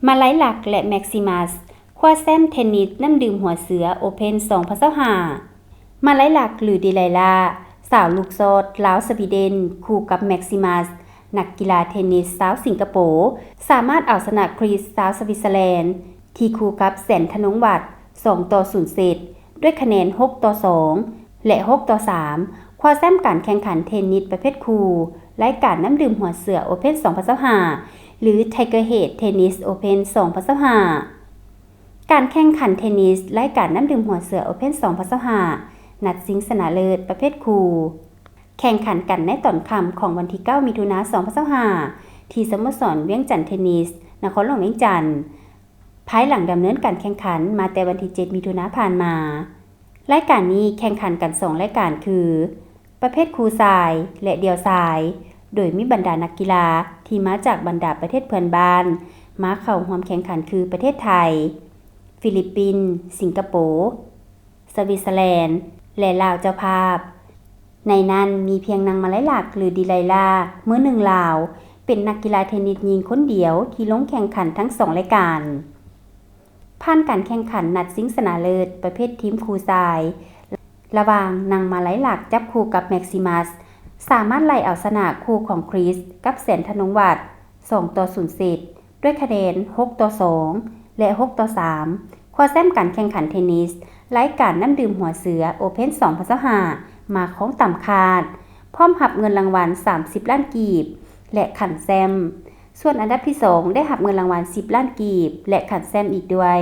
มาไลหลักและแม็กซิมัสคว้าแชมป์เทนนิสน้ำดื่มหัวเสือโอเพ่น2025มาไลหลักหรือดิไลลาสาวลูกโซดลาวสวีเดนคู่กับแม็กซิมัสนักกีฬาเทนนิสสาวสิงคโปร์สามารถเอาชนะคริสสาวสวิตเซอร์แลนด์ที่คู่กับแสนธนงวัฒน์2-0 เซตด้วยคะแนน6-2และ6-3คว้าแชมป์การแข่งขันเทนนิสประเภทคู่รายการน้ำดื่มหัวเสือโอเพ่น2025หรือ Tiger Head Tennis Open 2025การแข่งขันเทนนิสรายการน้ำดื่มหัวเสือโอเพ่น2025นัดชิงชนะเลิศประเภทคู่แข่งขันกันในตอนค่ำของวันที่9มิถุนายน2025ที่สโมสรเวียงจันทร์เทนนิสนครหลวงเวียงจันทร์ภายหลังดำเนินการแข่งขันมาแต่วันที่7มิถุนายนผ่านมารายการนี้แข่งขันกัน2รายการคือประเภทคู่ชายและเดี่ยวชายโดยมีบรรดานักกีฬาที่มาจากบรรดาประเทศเพื่อนบ้านมาเข้าร่วมแข่งขันคือประเทศไทยฟิลิปปินส์สิงคโปร์สวิตเซอร์แลนด์และลาวเจ้าภาพในนั้นมีเพียงนางมาไลหลักหรือดิไลลามือหนึ่งลาวเป็นนักกีฬาเทนนิสหญิงคนเดียวที่ลงแข่งขันทั้ง2รายการผ่านการแข่งขันนัดชิงชนะเลิศประเภททีมคู่ชายระหว่างนางมาไลหลักจับคู่กับแม็กซิมัสสามารถไล่เอาชนะคู่ของคริสกับแสนธนงวัฒน์2-0 เซตด้วยคะแนน6-2และ6-3คว้าแชมป์การแข่งขันเทนนิสรายการน้ำดื่มหัวเสือโอเพ่น2025มาของต่ำคาดพร้อมหับเงินรางวัล30ล้านกีบและขันแชมป์ส่วนอันดับที่2ได้หับเงินรางวัล10ล้านกีบและขันแชมป์อีกด้วย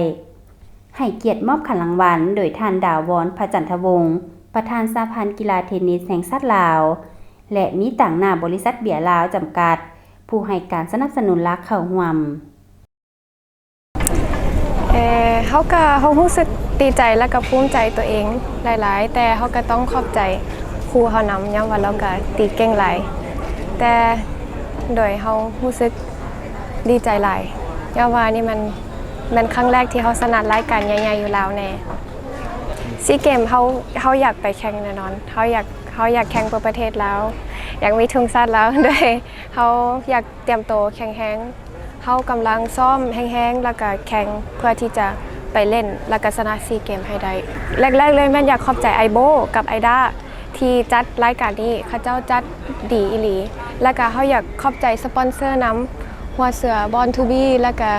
ให้เกียรติมอบขันรางวัลโดยท่านดาวรพจันทวงศ์ประธานสหพันธ์กีฬาเทนนิสแห่งชาติลาวและมีต่างหน้าบริษัทเบียร์ลาวจำกัดผู้ให้การสนับสนุนหลักเข้าร่วมเขารู้สึกดีใจและก็ภูมิใจตัวเองหลายๆแต่เขาก็ต้องขอบใจครูเขานำย้ำว่าเราก็ตีเก่งหลายแต่โดยเขารู้สึกดีใจหลายย้ำว่านี่มันครั้งแรกที่เขาชนะรายการใหญ่ๆอยู่แล้วแน่ซีเกมเขาอยากไปแข่งแน่นอนเขาอยากแข่งเพื่อประเทศแล้วอยากมีทุนชาติแล้วด้วยเขาอยากเตรียมตัวแข่งแห้งเขากำลังซ้อมแห้งๆแล้วก็แข่งเพื่อที่จะไปเล่นแล้วก็ชนะซีเกมให้ได้แรกๆเลยแม่อยากขอบใจไอโบกับไอด้าที่จัดรายการนี้เขาเจ้าจัดดีอีหลีแล้วก็เขาอยากขอบใจสปอนเซอร์น้ำหัวเสือบอลทูบี้แล้วก็